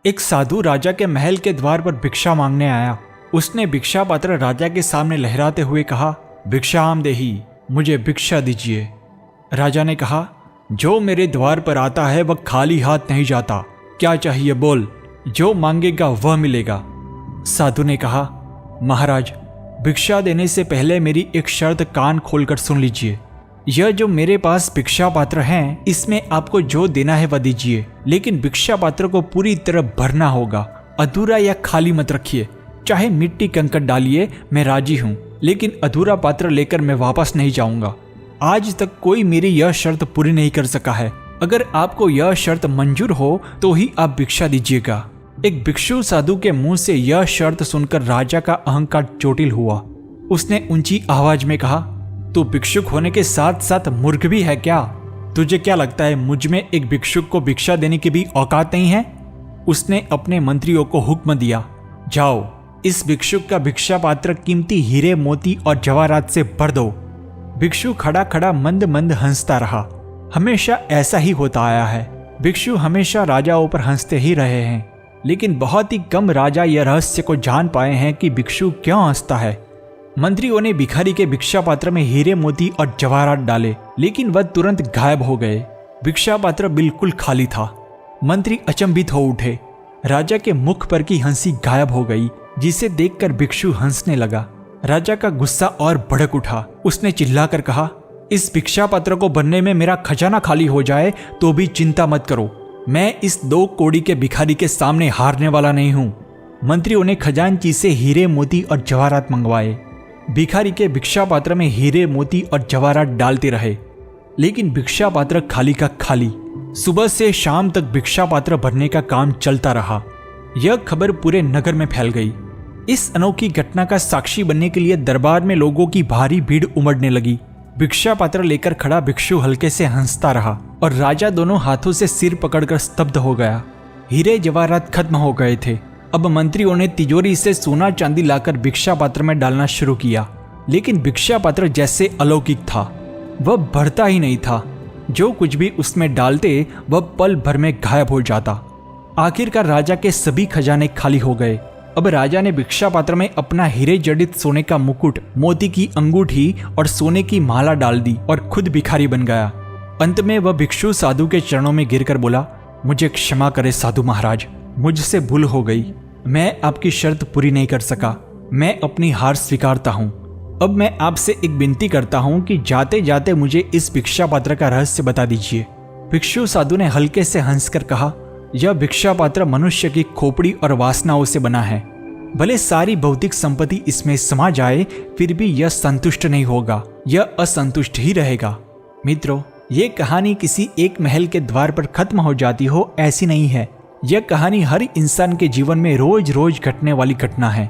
एक साधु राजा के महल के द्वार पर भिक्षा मांगने आया। उसने भिक्षा पात्र राजा के सामने लहराते हुए कहा, भिक्षाम देही, मुझे भिक्षा दीजिए। राजा ने कहा, जो मेरे द्वार पर आता है वह खाली हाथ नहीं जाता, क्या चाहिए बोल, जो मांगेगा वह मिलेगा। साधु ने कहा, महाराज, भिक्षा देने से पहले मेरी एक शर्त कान खोलकर सुन लीजिए। यह जो मेरे पास भिक्षा पात्र हैं, इसमें आपको जो देना है वह दीजिए, लेकिन भिक्षा पात्र को पूरी तरह भरना होगा, अधूरा या खाली मत रखिए। चाहे मिट्टी कंकड़ डालिए, मैं राजी हूँ, लेकिन अधूरा पात्र लेकर मैं वापस नहीं जाऊंगा। आज तक कोई मेरी यह शर्त पूरी नहीं कर सका है। अगर आपको यह शर्त मंजूर हो तो ही आप भिक्षा दीजिएगा। एक भिक्षु साधु के मुंह से यह शर्त सुनकर राजा का अहंकार चोटिल हुआ। उसने ऊंची आवाज में कहा, तू भिक्षुक होने के साथ साथ मूर्ख भी है क्या? तुझे क्या लगता है मुझ में एक भिक्षुक को भिक्षा देने की भी औकात नहीं है? उसने अपने मंत्रियों को हुक्म दिया, जाओ, इस भिक्षुक का भिक्षा पात्र कीमती हीरे मोती और जवाहरात से भर दो। भिक्षु खड़ा खड़ा मंद मंद हंसता रहा। हमेशा ऐसा ही होता आया है। भिक्षु हमेशा राजाओं पर हंसते ही रहे हैं, लेकिन बहुत ही कम राजा यह रहस्य को जान पाए हैं कि भिक्षु क्यों हंसता है। मंत्रियों ने भिखारी के भिक्षा पात्र में हीरे मोती और जवाहरात डाले, लेकिन वह तुरंत गायब हो गए। भिक्षा पात्र बिल्कुल खाली था। मंत्री अचंभित हो उठे। राजा के मुख पर की हंसी गायब हो गई, जिसे देखकर भिक्षु हंसने लगा। राजा का गुस्सा और भड़क उठा। उसने चिल्लाकर कहा, इस भिक्षा पात्र को भरने में मेरा खजाना खाली हो जाए तो भी चिंता मत करो। मैं इस 2 कौड़ी के भिखारी के सामने हारने वाला नहीं हूं। मंत्रियों ने खजांची से हीरे मोती और जवाहरात मंगवाए। भिखारी के भिक्षा पात्र में हीरे मोती और जवाहरात डालते रहे, लेकिन भिक्षा पात्र खाली का खाली। सुबह से शाम तक भिक्षा पात्र भरने का काम चलता रहा। यह खबर पूरे नगर में फैल गई। इस अनोखी घटना का साक्षी बनने के लिए दरबार में लोगों की भारी भीड़ उमड़ने लगी। भिक्षा पात्र लेकर खड़ा भिक्षु हल्के से हंसता रहा और राजा दोनों हाथों से सिर पकड़कर स्तब्ध हो गया। हीरे जवाहरात खत्म हो गए थे। अब मंत्रियों ने तिजोरी से सोना चांदी लाकर भिक्षा पात्र में डालना शुरू किया, लेकिन भिक्षा पात्र जैसे अलौकिक था, वह भरता ही नहीं था। जो कुछ भी उसमें डालते वह पल भर में गायब हो जाता। आखिरकार राजा के सभी खजाने खाली हो गए। अब राजा ने भिक्षा पात्र में अपना हीरे जड़ित सोने का मुकुट, मोती की अंगूठी और सोने की माला डाल दी और खुद भिखारी बन गया। अंत में वह भिक्षु साधु के चरणों में गिरकर बोला, मुझे क्षमा करे साधु महाराज, मुझसे भूल हो गई। मैं आपकी शर्त पूरी नहीं कर सका। मैं अपनी हार स्वीकारता हूँ। अब मैं आपसे एक विनती करता हूँ कि जाते जाते मुझे इस भिक्षा पात्र का रहस्य बता दीजिए। भिक्षु साधु ने हल्के से हंसकर कहा, यह भिक्षा पात्र मनुष्य की खोपड़ी और वासनाओं से बना है। भले सारी भौतिक संपत्ति इसमें समा जाए, फिर भी यह संतुष्ट नहीं होगा, यह असंतुष्ट ही रहेगा। मित्रों, ये कहानी किसी एक महल के द्वार पर खत्म हो जाती हो ऐसी नहीं है। यह कहानी हर इंसान के जीवन में रोज रोज घटने वाली घटना है।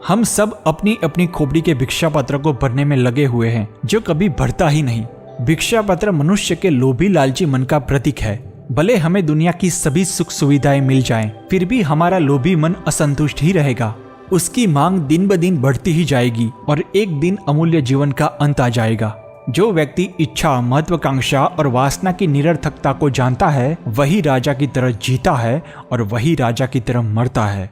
हम सब अपनी अपनी खोपड़ी के भिक्षा पात्र को भरने में लगे हुए हैं, जो कभी भरता ही नहीं। भिक्षा पात्र मनुष्य के लोभी लालची मन का प्रतीक है। भले हमें दुनिया की सभी सुख सुविधाएं मिल जाएं, फिर भी हमारा लोभी मन असंतुष्ट ही रहेगा। उसकी मांग दिन ब दिन बढ़ती ही जाएगी और एक दिन अमूल्य जीवन का अंत आ जाएगा। जो व्यक्ति इच्छा, महत्वाकांक्षा और वासना की निरर्थकता को जानता है, वही राजा की तरह जीता है और वही राजा की तरह मरता है।